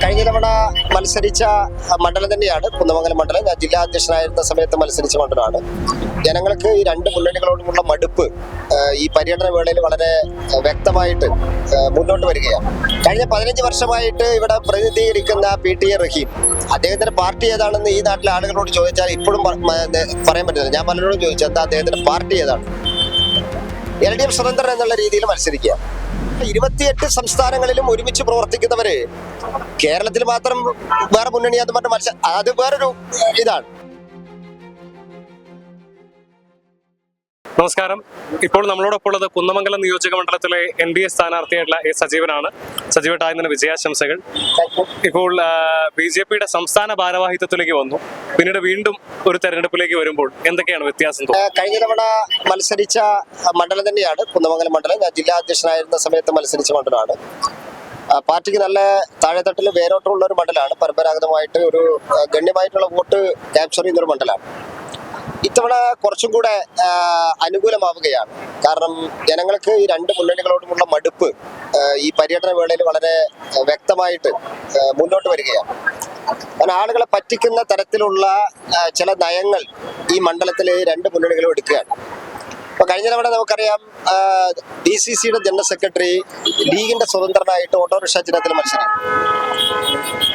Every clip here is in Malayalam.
കഴിഞ്ഞ തവണ മത്സരിച്ച മണ്ഡലം തന്നെയാണ് കുന്നമംഗലം മണ്ഡലം. ഞാൻ ജില്ലാ അധ്യക്ഷനായിരുന്ന സമയത്ത് മത്സരിച്ച മണ്ഡലമാണ്. ജനങ്ങൾക്ക് ഈ രണ്ട് മുന്നണികളോടുമുള്ള മടുപ്പ് ഈ പര്യടന വേളയിൽ വളരെ വ്യക്തമായിട്ട് മുന്നോട്ട് വരികയാണ്. കഴിഞ്ഞ 15 വർഷമായിട്ട് ഇവിടെ പ്രതിനിധീകരിക്കുന്ന PTA റഹീം, അദ്ദേഹത്തിന്റെ പാർട്ടി ഏതാണെന്ന് ഈ നാട്ടിലെ ആളുകളോട് ചോദിച്ചാൽ ഇപ്പോഴും പറയാൻ പറ്റില്ല. ഞാൻ പലരോടും ചോദിച്ചു എന്താ അദ്ദേഹത്തിന്റെ പാർട്ടി ഏതാണ്. LDF സ്വതന്ത്രൻ എന്നുള്ള രീതിയിൽ മത്സരിക്കുക. 28 സംസ്ഥാനങ്ങളിലും ഒരുമിച്ച് പ്രവർത്തിക്കുന്നവര് കേരളത്തിൽ മാത്രം വേറെ മുന്നണിയാന്ന് പറഞ്ഞ അത് വേറൊരു ഇതാണ്. നമസ്കാരം. ഇപ്പോൾ നമ്മളോടൊപ്പം ഉള്ളത് കുന്നമംഗലം നിയോജക മണ്ഡലത്തിലെ NDA സ്ഥാനാർത്ഥിയായിട്ടുള്ള സജീവനാണ്. സജീവട്ടായതിന് വിജയാശംസകൾ. ഇപ്പോൾ BJPയുടെ സംസ്ഥാന ഭാരവാഹിത്വത്തിലേക്ക് വന്നു, പിന്നീട് വീണ്ടും ഒരു തെരഞ്ഞെടുപ്പിലേക്ക് വരുമ്പോൾ എന്തൊക്കെയാണ് വ്യത്യാസം? കഴിഞ്ഞ തവണ മത്സരിച്ച മണ്ഡലം തന്നെയാണ് കുന്നമംഗലം മണ്ഡലം. ഞാൻ ജില്ലാ അധ്യക്ഷനായിരുന്ന സമയത്ത് മത്സരിച്ച മണ്ഡലമാണ്. പാർട്ടിക്ക് നല്ല താഴെത്തട്ടിൽ വേരോട്ടമുള്ള ഒരു മണ്ഡലമാണ്. പരമ്പരാഗതമായിട്ട് ഒരു ഗണ്യമായിട്ടുള്ള വോട്ട് ക്യാപ്ചർ ചെയ്യുന്ന ഒരു മണ്ഡലമാണ്. ഇത്തവണ കുറച്ചും കൂടെ അനുകൂലമാവുകയാണ്. കാരണം ജനങ്ങൾക്ക് ഈ രണ്ട് മുന്നണികളോടുമുള്ള മടുപ്പ് ഈ പര്യടന വേളയിൽ വളരെ വ്യക്തമായിട്ട് മുന്നോട്ട് വരികയാണ്. കാരണം ആളുകളെ പറ്റിക്കുന്ന തരത്തിലുള്ള ചില നയങ്ങൾ ഈ മണ്ഡലത്തിൽ രണ്ട് മുന്നണികളും എടുക്കുകയാണ്. അപ്പൊ കഴിഞ്ഞ തവണ നമുക്കറിയാം DCCയുടെ ജനറൽ സെക്രട്ടറി ലീഗിന്റെ സ്വതന്ത്രനായിട്ട് ഓട്ടോറിക്ഷ ചിഹ്നത്തിൽ മത്സരിക്കും.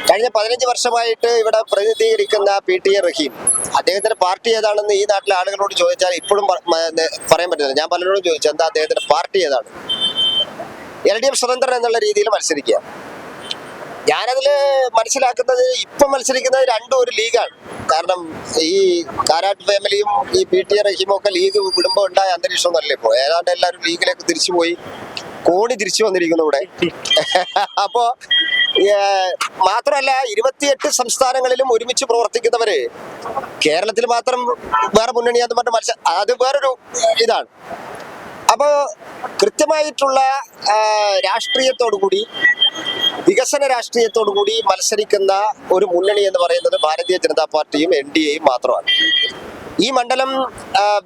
കഴിഞ്ഞ 15 വർഷമായിട്ട് ഇവിടെ പ്രതിനിധീകരിക്കുന്ന PTA റഹീം, അദ്ദേഹത്തിന്റെ പാർട്ടി ഏതാണെന്ന് ഈ നാട്ടിലെ ആളുകളോട് ചോദിച്ചാൽ ഇപ്പോഴും പറയാൻ പറ്റില്ല. ഞാൻ പലരോടും ചോദിച്ചു എന്താ അദ്ദേഹത്തിന്റെ പാർട്ടി ഏതാണ്. LDF സ്വതന്ത്രൻ എന്നുള്ള രീതിയിൽ മത്സരിക്കുക. ഞാനതില് മനസ്സിലാക്കുന്നത് ഇപ്പം മത്സരിക്കുന്നത് രണ്ടും ഒരു ലീഗാണ്. കാരണം ഈ കാരാട്ട് ഫാമിലിയും ഈ PTA റഹീമും ഒക്കെ ലീഗ് വിടുമ്പോൾ ഉണ്ടായ അന്തരീക്ഷം നല്ല ഇപ്പോ ഏതാണ്ട് എല്ലാവരും ലീഗിലേക്ക് തിരിച്ചുപോയി, കോണി തിരിച്ചു വന്നിരിക്കുന്നു ഇവിടെ. അപ്പോ മാത്രമല്ല 28 സംസ്ഥാനങ്ങളിലും ഒരുമിച്ച് പ്രവർത്തിക്കുന്നവര് കേരളത്തിൽ മാത്രം വേറെ മുന്നണിയാന്ന് പറഞ്ഞ അത് വേറൊരു ഇതാണ്. അപ്പോ കൃത്യമായിട്ടുള്ള രാഷ്ട്രീയത്തോടുകൂടി, വികസന രാഷ്ട്രീയത്തോടുകൂടി മത്സരിക്കുന്ന ഒരു മുന്നണി എന്ന് പറയുന്നത് ഭാരതീയ ജനതാ പാർട്ടിയും NDAയും മാത്രമാണ്. ഈ മണ്ഡലം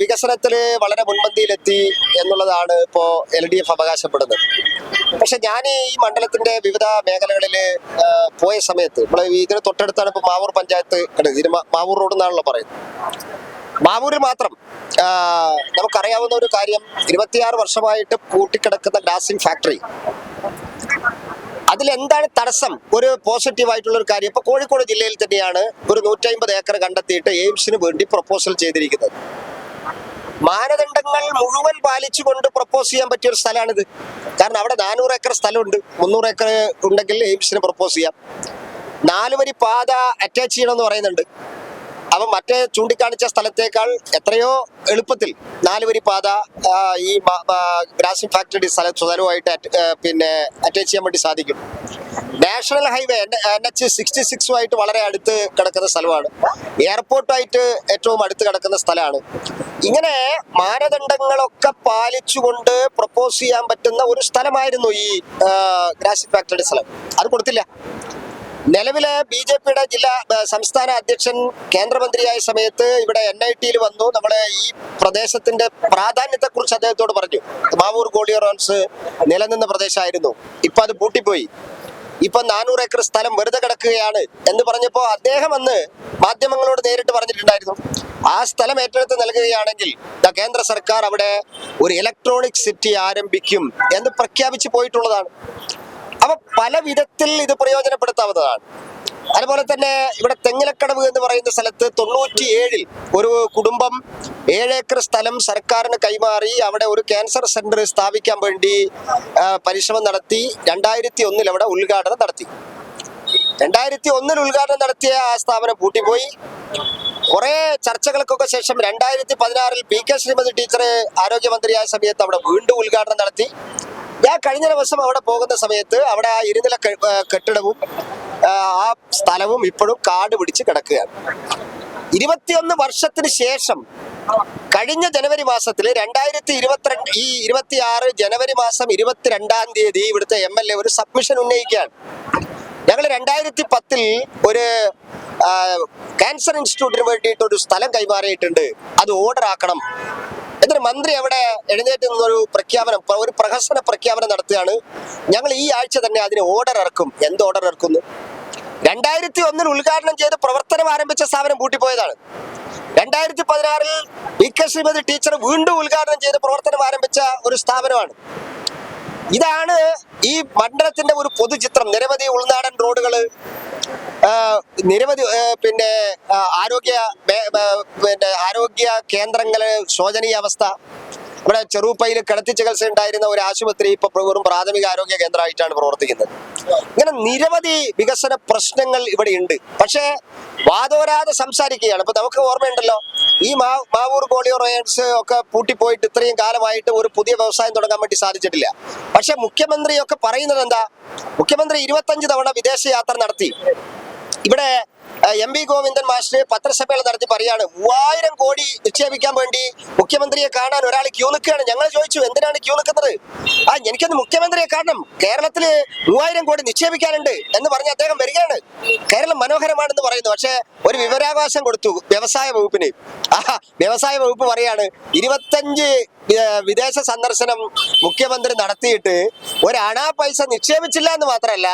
വികസനത്തില് വളരെ മുൻപന്തിയിലെത്തി എന്നുള്ളതാണ് ഇപ്പോ LDF അവകാശപ്പെടുന്നത്. പക്ഷെ ഞാൻ ഈ മണ്ഡലത്തിന്റെ വിവിധ മേഖലകളിൽ പോയ സമയത്ത് ഇതിന് തൊട്ടടുത്താണ് ഇപ്പൊ മാവൂർ പഞ്ചായത്ത്. ഇതിന് മാവൂർ റോഡ് എന്നാണല്ലോ പറയുന്നത്. മാവൂരിൽ മാത്രം നമുക്കറിയാവുന്ന ഒരു കാര്യം, 26 വർഷമായിട്ട് പൂട്ടിക്കിടക്കുന്ന ഗ്ലാസിംഗ് ഫാക്ടറി. അതിലെന്താണ് തടസ്സം? ഒരു പോസിറ്റീവ് ആയിട്ടുള്ള ഒരു കാര്യം, ഇപ്പൊ കോഴിക്കോട് ജില്ലയിൽ തന്നെയാണ് ഒരു 150 ഏക്കർ കണ്ടെത്തിയിട്ട് എയിംസിന് വേണ്ടി പ്രപ്പോസൽ ചെയ്തിരിക്കുന്നത്. മാനദണ്ഡങ്ങൾ മുഴുവൻ പാലിച്ചുകൊണ്ട് പ്രപ്പോസ് ചെയ്യാൻ പറ്റിയ ഒരു സ്ഥലമാണിത്. കാരണം അവിടെ 400 ഏക്കർ സ്ഥലമുണ്ട്. 300 ഏക്കർ ഉണ്ടെങ്കിൽ എയിംസിന് പ്രപ്പോസ് ചെയ്യാം. 4 വരി പാത അറ്റാച്ച് ചെയ്യണമെന്ന് പറയുന്നുണ്ട്. അപ്പൊ മറ്റേ ചൂണ്ടിക്കാണിച്ച സ്ഥലത്തേക്കാൾ എത്രയോ എളുപ്പത്തിൽ 4 വരി പാത ഈ ഗ്ലാസിംഗ് ഫാക്ടറി സ്ഥലവുമായിട്ട് അറ്റാച്ച് ചെയ്യാൻ വേണ്ടി സാധിക്കും. നാഷണൽ ഹൈവേ NH66 വളരെ അടുത്ത് കിടക്കുന്ന സ്ഥലമാണ്. എയർപോർട്ടായിട്ട് ഏറ്റവും അടുത്ത് കിടക്കുന്ന സ്ഥലമാണ്. ഇങ്ങനെ മാനദണ്ഡങ്ങളൊക്കെ പാലിച്ചുകൊണ്ട് പ്രപ്പോസ് ചെയ്യാൻ പറ്റുന്ന ഒരു സ്ഥലമായിരുന്നു ഈ ഗ്ലാസിംഗ് ഫാക്ടറി സ്ഥലം. അത് കൊടുത്തില്ല. നിലവിലെ BJPയുടെ സംസ്ഥാന അധ്യക്ഷൻ കേന്ദ്രമന്ത്രിയായ സമയത്ത് ഇവിടെ NITയിൽ വന്നു. നമ്മളെ ഈ പ്രദേശത്തിന്റെ പ്രാധാന്യത്തെ കുറിച്ച് അദ്ദേഹത്തോട് പറഞ്ഞു. മാവൂർ ഗോളിയറോൺസ് നിലനിന്ന പ്രദേശമായിരുന്നു, ഇപ്പൊ അത് പൂട്ടിപ്പോയി. ഇപ്പൊ 400 ഏക്കർ സ്ഥലം വെറുതെ കിടക്കുകയാണ് എന്ന് പറഞ്ഞപ്പോ അദ്ദേഹം അന്ന് മാധ്യമങ്ങളോട് നേരിട്ട് പറഞ്ഞിട്ടുണ്ടായിരുന്നു, ആ സ്ഥലം ഏറ്റെടുത്ത് നൽകുകയാണെങ്കിൽ കേന്ദ്ര സർക്കാർ അവിടെ ഒരു ഇലക്ട്രോണിക് സിറ്റി ആരംഭിക്കും എന്ന് പ്രഖ്യാപിച്ചു പോയിട്ടുള്ളതാണ്. അപ്പൊ പല വിധത്തിൽ ഇത് പ്രയോജനപ്പെടുത്താവുന്നതാണ്. അതുപോലെ തന്നെ ഇവിടെ തെങ്ങിലക്കടവ് എന്ന് പറയുന്ന സ്ഥലത്ത് 97-ൽ ഒരു കുടുംബം 7 ഏക്കർ സ്ഥലം സർക്കാരിന് കൈമാറി അവിടെ ഒരു ക്യാൻസർ സെന്റർ സ്ഥാപിക്കാൻ വേണ്ടി പരിശ്രമം നടത്തി. 2001-ൽ അവിടെ ഉദ്ഘാടനം നടത്തി. 2001-ൽ ഉദ്ഘാടനം നടത്തിയ ആ സ്ഥാപനം പൂട്ടിപ്പോയി. കുറെ ചർച്ചകൾക്കൊക്കെ ശേഷം 2016-ൽ PK ശ്രീമതി ടീച്ചർ ആരോഗ്യമന്ത്രിയായ സമയത്ത് അവിടെ വീണ്ടും ഉദ്ഘാടനം നടത്തി. ഞാൻ കഴിഞ്ഞ ദിവസം അവിടെ പോകുന്ന സമയത്ത് അവിടെ ആ 2 നില കെട്ടിടവും ആ സ്ഥലവും ഇപ്പോഴും കാട് പിടിച്ച് കിടക്കുകയാണ്. 21 വർഷത്തിന് ശേഷം കഴിഞ്ഞ ജനുവരി മാസത്തില് 2026 ജനുവരി മാസം 22-ാം തീയതി ഇവിടുത്തെ MLA ഒരു സബ്മിഷൻ ഉന്നയിക്കുകയാണ്. ഞങ്ങൾ 2010-ൽ ഒരു ക്യാൻസർ ഇൻസ്റ്റിറ്റ്യൂട്ടിന് വേണ്ടിയിട്ട് ഒരു സ്ഥലം കൈമാറിയിട്ടുണ്ട്, അത് ഓർഡർ ആക്കണം. എന്നിട്ട് മന്ത്രി അവിടെ എഴുന്നേറ്റ് നിന്നൊരു പ്രഖ്യാപനം, ഒരു പ്രഹസന പ്രഖ്യാപനം നടത്തുകയാണ്. ഞങ്ങൾ ഈ ആഴ്ച തന്നെ അതിന് ഓർഡർ ഇറക്കും. എന്ത് ഓർഡർ ഇറക്കുന്നു? 2001 ഉദ്ഘാടനം ചെയ്ത് പ്രവർത്തനം ആരംഭിച്ച സ്ഥാപനം പൂട്ടിപ്പോയതാണ്. 2016 വി.കെ. ശ്രീമതി ടീച്ചർ വീണ്ടും ഉദ്ഘാടനം ചെയ്ത് പ്രവർത്തനം ആരംഭിച്ച ഒരു സ്ഥാപനമാണ്. ഇതാണ് ഈ മണ്ഡലത്തിന്റെ ഒരു പൊതുചിത്രം. നിരവധി ഉൾനാടൻ റോഡുകള്, നിരവധി ആരോഗ്യ കേന്ദ്രങ്ങള്, ശോചനീയ അവസ്ഥ. ഇവിടെ ചെറുപ്പയിൽ കിടത്തി ചികിത്സ ഉണ്ടായിരുന്ന ഒരു ആശുപത്രി ഇപ്പൊ വെറും പ്രാഥമിക ആരോഗ്യ കേന്ദ്രമായിട്ടാണ് പ്രവർത്തിക്കുന്നത്. ഇങ്ങനെ നിരവധി വികസന പ്രശ്നങ്ങൾ ഇവിടെ ഉണ്ട്. പക്ഷേ വാദോരാതെ സംസാരിക്കുകയാണ്. ഇപ്പൊ നമുക്ക് ഓർമ്മയുണ്ടല്ലോ, ഈ മാവൂർ ഗോളിയോ റോയൻസ് ഒക്കെ പൂട്ടിപ്പോയിട്ട് ഇത്രയും കാലമായിട്ട് ഒരു പുതിയ വ്യവസായം തുടങ്ങാൻ വേണ്ടി സാധിച്ചിട്ടില്ല. പക്ഷെ മുഖ്യമന്ത്രിയൊക്കെ പറയുന്നത് എന്താ? മുഖ്യമന്ത്രി 25 തവണ വിദേശ യാത്ര നടത്തി. ഇവിടെ എം.വി. ഗോവിന്ദൻ മാസ്റ്റർ പത്രസഭയിൽ നടത്തി പറയാണ് 3000 കോടി നിക്ഷേപിക്കാൻ വേണ്ടി മുഖ്യമന്ത്രിയെ കാണാൻ ഒരാൾ ക്യൂ നിൽക്കുകയാണ്. ഞങ്ങൾ ചോദിച്ചു, എന്തിനാണ് ക്യൂ നിൽക്കുന്നത്? എനിക്കൊന്ന് മുഖ്യമന്ത്രിയെ കാണണം, കേരളത്തില് 3000 കോടി നിക്ഷേപിക്കാനുണ്ട് എന്ന് പറഞ്ഞ് അദ്ദേഹം വരികയാണ്. കേരളം മനോഹരമാണെന്ന് പറയുന്നു. പക്ഷെ ഒരു വിവരാവകാശം കൊടുത്തു വ്യവസായ വകുപ്പിന്. വ്യവസായ വകുപ്പ് പറയാണ് 25 വിദേശ സന്ദർശനം മുഖ്യമന്ത്രി നടത്തിയിട്ട് ഒരണാ പൈസ നിക്ഷേപിച്ചില്ല എന്ന് മാത്രമല്ല,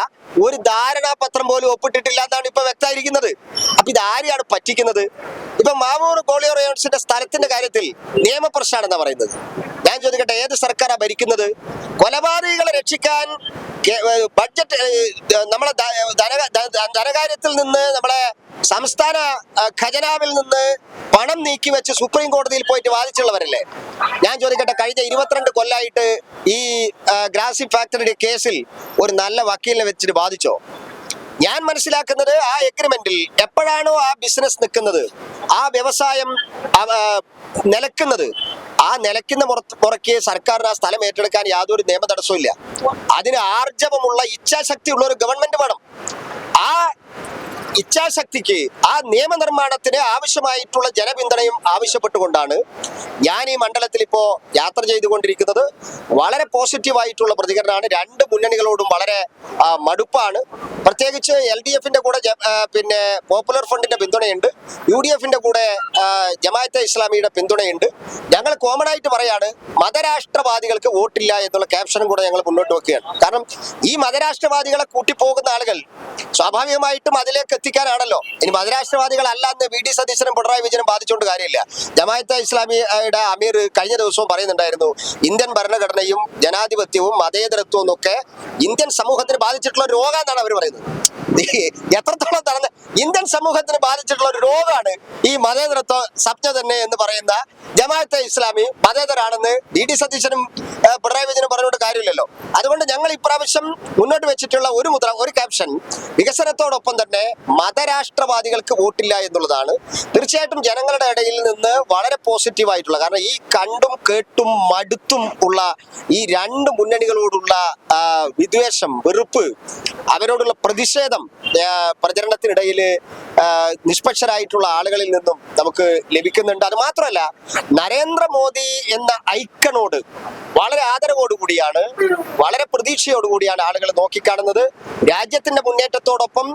ഒരു ധാരണാപത്രം പോലും ഒപ്പിട്ടിട്ടില്ല എന്നാണ് ഇപ്പൊ വ്യക്തമായിരിക്കുന്നത്. അപ്പൊ ഇതാരെയാണ് പറ്റിക്കുന്നത്? ഇപ്പൊ മാവൂർ ഗോളിയോ റോയൻസിന്റെ സ്ഥലത്തിന്റെ കാര്യത്തിൽ നിയമപ്രശ്നമാണെന്നാ പറയുന്നത്. ഞാൻ ചോദിക്കട്ടെ, ഏത് സർക്കാരാണ് ഭരിക്കുന്നത്? കൊലപാതകികളെ രക്ഷിക്കാൻ ബഡ്ജറ്റ് നമ്മളെ ധനകാര്യത്തിൽ നിന്ന്, നമ്മളെ സംസ്ഥാന ഖജനാവിൽ നിന്ന് പണം നീക്കി വെച്ച് സുപ്രീം കോടതിയിൽ പോയിട്ട് വാദിച്ചുള്ളവരല്ലേ? ഞാൻ ചോദിക്കട്ടെ, കഴിഞ്ഞ 22 കൊല്ലമായിട്ട് ഈ ഗ്രാസി ഫാക്ടറിയുടെ കേസിൽ ഒരു നല്ല വക്കീലിനെ വെച്ചിട്ട് വാദിച്ചോ? ഞാൻ മനസ്സിലാക്കുന്നത് ആ എഗ്രിമെന്റിൽ എപ്പോഴാണോ ആ ബിസിനസ് നിൽക്കുന്നത്, ആ വ്യവസായം നിലക്കുന്നത്, ആ നിലയ്ക്കുന്ന മുറയ്ക്ക് സർക്കാരിന് ആ സ്ഥലം ഏറ്റെടുക്കാൻ യാതൊരു നിയമ തടസ്സവും ഇല്ല. അതിന് ആർജവമുള്ള ഇച്ഛാശക്തി ഉള്ള ഒരു ഗവൺമെന്റ് വേണം. ആ ഇച്ഛാശക്തിക്ക്, ആ നിയമനിർമ്മാണത്തിന് ആവശ്യമായിട്ടുള്ള ജനപിന്തുണയും ആവശ്യപ്പെട്ടുകൊണ്ടാണ് ഞാൻ ഈ മണ്ഡലത്തിൽ ഇപ്പോ യാത്ര ചെയ്തുകൊണ്ടിരിക്കുന്നത്. വളരെ പോസിറ്റീവായിട്ടുള്ള പ്രതികരണമാണ്. രണ്ട് മുന്നണികളോടും വളരെ മടുപ്പാണ്. പ്രത്യേകിച്ച് LDFന്റെ കൂടെ പോപ്പുലർ ഫ്രണ്ടിന്റെ പിന്തുണയുണ്ട്, UDFന്റെ കൂടെ ജമാഅത്തെ ഇസ്ലാമിയുടെ പിന്തുണയുണ്ട്. ഞങ്ങൾ കോമൺ ആയിട്ട് പറയാണ്, മതരാഷ്ട്രവാദികൾക്ക് വോട്ടില്ല എന്നുള്ള ക്യാപ്ഷനും കൂടെ ഞങ്ങൾ മുന്നോട്ട് വെക്കുകയാണ്. കാരണം ഈ മതരാഷ്ട്രവാദികളെ കൂട്ടിപ്പോകുന്ന ആളുകൾ സ്വാഭാവികമായിട്ടും അതിലേക്ക് എത്തിക്കാനാണല്ലോ. ഇനി മതരാഷ്ട്രവാദികളല്ല എന്ന് VD സതീശനും പിണറായി വിജയനും ബാധിച്ചുകൊണ്ട് കാര്യമില്ല. ജമാഅത്തെ ഇസ്ലാമിയുടെ അമീർ കഴിഞ്ഞ ദിവസവും പറയുന്നുണ്ടായിരുന്നു, ഇന്ത്യൻ ഭരണഘടനയും ജനാധിപത്യവും മതേതരത്വവും ഒക്കെ ഇന്ത്യൻ സമൂഹത്തിന് ബാധിച്ചിട്ടുള്ള ഒരു രോഗമെന്നാണ് അവർ പറയുന്നത്. എത്രത്തോളം തടഞ്ഞ ഇന്ത്യൻ സമൂഹത്തിന് ബാധിച്ചിട്ടുള്ള ഒരു രോഗമാണ് ഈ മതേതരത്വ സപ്ന തന്നെ എന്ന് പറയുന്ന ജമാഅത്തെ ഇസ്ലാമി മതേതരാണെന്ന് VD സതീശനും പിണറായി വിജയനും പറഞ്ഞുകൊണ്ട് കാര്യമില്ലല്ലോ. അതുകൊണ്ട് ഞങ്ങൾ ഇപ്രാവശ്യം മുന്നോട്ട് വെച്ചിട്ടുള്ള ഒരു ക്യാപ്ഷൻ, വികസനത്തോടൊപ്പം തന്നെ മതരാഷ്ട്രവാദികൾക്ക് വോട്ടില്ല എന്നുള്ളതാണ്. തീർച്ചയായിട്ടും ജനങ്ങളുടെ ഇടയിൽ നിന്ന് വളരെ പോസിറ്റീവായിട്ടുള്ള, കാരണം ഈ കണ്ടും കേട്ടും മടുത്തും ഉള്ള ഈ രണ്ട് മുന്നണികളോടുള്ള വിദ്വേഷം, വെറുപ്പ്, അവരോടുള്ള പ്രതിഷേധം പ്രചരണത്തിനിടയിൽ നിഷ്പക്ഷരായിട്ടുള്ള ആളുകളിൽ നിന്നും നമുക്ക് ലഭിക്കുന്നുണ്ട്. അത് മാത്രമല്ല, നരേന്ദ്രമോദി എന്ന ഐക്കണോട് വളരെ ആദരവോടുകൂടിയാണ്, വളരെ പ്രതീക്ഷയോടുകൂടിയാണ് ആളുകൾ നോക്കിക്കാണുന്നത്. രാജ്യത്തിന്റെ മുന്നേറ്റത്തോടൊപ്പം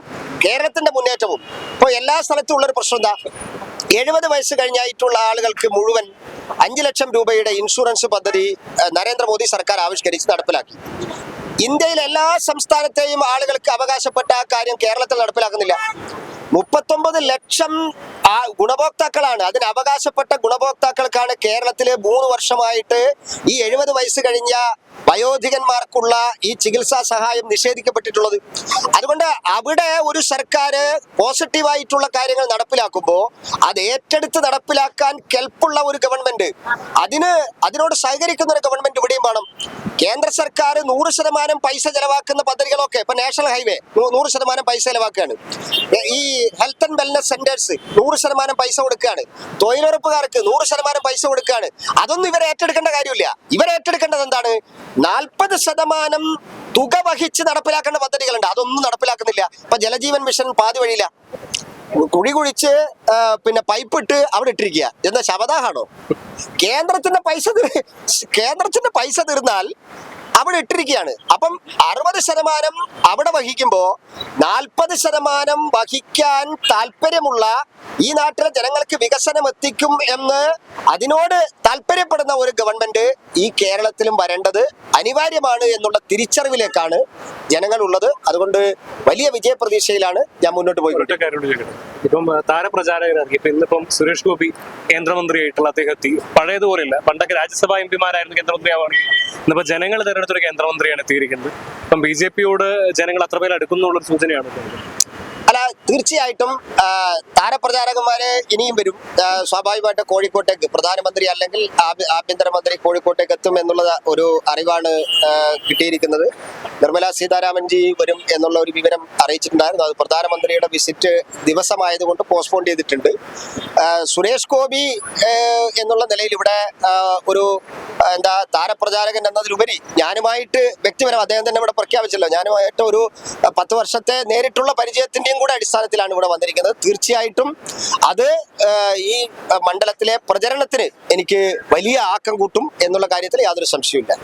കേരളത്തിന്റെ മുന്നേറ്റവും. ഇപ്പോൾ എല്ലാ സ്ഥലത്തും ഉള്ളൊരു പ്രശ്നം എന്താ? 70 വയസ്സ് കഴിഞ്ഞായിട്ടുള്ള ആളുകൾക്ക് മുഴുവൻ 5 ലക്ഷം രൂപയുടെ ഇൻഷുറൻസ് പദ്ധതി നരേന്ദ്രമോദി സർക്കാർ ആവിഷ്കരിച്ച് നടപ്പിലാക്കി. ഇന്ത്യയിലെ എല്ലാ സംസ്ഥാനത്തെയും ആളുകൾക്ക് അവകാശപ്പെട്ട ആ കാര്യം കേരളത്തിൽ നടപ്പിലാക്കുന്നില്ല. 39 ലക്ഷം ഗുണഭോക്താക്കളാണ്. അതിന് അവകാശപ്പെട്ട ഗുണഭോക്താക്കൾക്കാണ് കേരളത്തില് 3 വർഷമായിട്ട് ഈ 70 വയസ്സ് കഴിഞ്ഞ വയോധികന്മാർക്കുള്ള ഈ ചികിത്സാ സഹായം നിഷേധിക്കപ്പെട്ടിട്ടുള്ളത്. അതുകൊണ്ട് അവിടെ ഒരു സർക്കാർ പോസിറ്റീവായിട്ടുള്ള കാര്യങ്ങൾ നടപ്പിലാക്കുമ്പോൾ അത് ഏറ്റെടുത്ത് നടപ്പിലാക്കാൻ കെൽപ്പുള്ള ഒരു ഗവൺമെന്റ്, അതിനോട് സഹകരിക്കുന്ന ഒരു ഗവൺമെന്റ് ഇവിടെയും വേണം. കേന്ദ്ര സർക്കാർ 100% പൈസ ചെലവാക്കുന്ന പദ്ധതികളൊക്കെ ഇപ്പൊ നാഷണൽ ഹൈവേ 100% പൈസ ചെലവാക്കുകയാണ്. ഈ ഹെൽത്ത് ആൻഡ് വെൽനസ് സെന്റേഴ്സ് 100% പൈസ കൊടുക്കുകയാണ്. തൊഴിലുറപ്പുകാർക്ക് 100% പൈസ കൊടുക്കുകയാണ്. അതൊന്നും ഇവരെ ഏറ്റെടുക്കേണ്ട കാര്യമില്ല. ഇവരെ ഏറ്റെടുക്കേണ്ടത് എന്താണ്? 40% തുക വഹിച്ച് നടപ്പിലാക്കേണ്ട പദ്ധതികളുണ്ട്. അതൊന്നും നടപ്പിലാക്കുന്നില്ല. ഇപ്പൊ ജലജീവൻ മിഷൻ പാതി വഴിയില്ല. കുഴി കുഴിച്ച് പൈപ്പ് ഇട്ട് അവിടെ ഇട്ടിരിക്കുക. എന്താ ശവദാഹാണോ? കേന്ദ്രത്തിന്റെ പൈസ തീർന്നാൽ അവിടെ ഇട്ടിരിക്കുകയാണ്. അപ്പം 60% അവിടെ വഹിക്കുമ്പോ 40% വഹിക്കാൻ താല്പര്യമുള്ള ഈ നാട്ടിലെ ജനങ്ങൾക്ക് വികസനം എത്തിക്കും എന്ന് അതിനോട് താല്പര്യപ്പെടുന്ന ഒരു ഗവൺമെന്റ് ഈ കേരളത്തിലും വരേണ്ടത് അനിവാര്യമാണ് എന്നുള്ള തിരിച്ചറിവിലേക്കാണ് ജനങ്ങൾ ഉള്ളത്. അതുകൊണ്ട് വലിയ വിജയപ്രതീക്ഷയിലാണ് ഞാൻ മുന്നോട്ട് പോയിക്കൊണ്ടിരിക്കുന്നത്. ഇപ്പം താരപ്രചാരകരാക്കി ഇപ്പൊ ഇന്നിപ്പം സുരേഷ് ഗോപി കേന്ദ്രമന്ത്രിയായിട്ടുള്ള അദ്ദേഹത്തെ പഴയതുപോലെയല്ല. പണ്ടൊക്കെ രാജ്യസഭാ എംപിമാരായിരുന്നു കേന്ദ്രമന്ത്രി ആവാണ്. ഇന്നിപ്പോ ജനങ്ങൾ തെരഞ്ഞെടുത്തൊരു കേന്ദ്രമന്ത്രിയാണ് എത്തിയിരിക്കുന്നത്. ഇപ്പം BJP-യോട് ജനങ്ങൾ അത്രമേൽ അടുക്കുന്നുള്ള ഒരു സൂചനയാണ്. അല്ല, തീർച്ചയായിട്ടും താരപ്രചാരകന്മാരെ ഇനിയും വരും. സ്വാഭാവികമായിട്ട് കോഴിക്കോട്ടേക്ക് പ്രധാനമന്ത്രി അല്ലെങ്കിൽ ആഭ്യന്തരമന്ത്രി കോഴിക്കോട്ടേക്ക് എത്തും എന്നുള്ള ഒരു അറിവാണ് കിട്ടിയിരിക്കുന്നത്. നിർമ്മല സീതാരാമൻജി വരും എന്നുള്ള ഒരു വിവരം അറിയിച്ചിട്ടുണ്ടായിരുന്നു. അത് പ്രധാനമന്ത്രിയുടെ വിസിറ്റ് ദിവസമായതുകൊണ്ട് പോസ്റ്റ്പോൺ ചെയ്തിട്ടുണ്ട്. സുരേഷ് ഗോപി എന്നുള്ള നിലയിൽ ഇവിടെ ഒരു താരപ്രചാരകൻ എന്നതിലുപരി ഞാനുമായിട്ട് വ്യക്തിപരം അദ്ദേഹം തന്നെ ഇവിടെ പ്രഖ്യാപിച്ചല്ലോ, ഞാനുമായിട്ട് ഒരു 10 വർഷത്തെ നേരിട്ടുള്ള പരിചയത്തിന്റെയും കൂടെ അടിസ്ഥാനത്തിലാണ് ഇവിടെ വന്നിരിക്കുന്നത്. തീർച്ചയായിട്ടും അത് ഈ മണ്ഡലത്തിലെ പ്രചരണത്തിന് എനിക്ക് വലിയ ആക്കം കൂട്ടും എന്നുള്ള കാര്യത്തിൽ യാതൊരു സംശയവുമില്ല.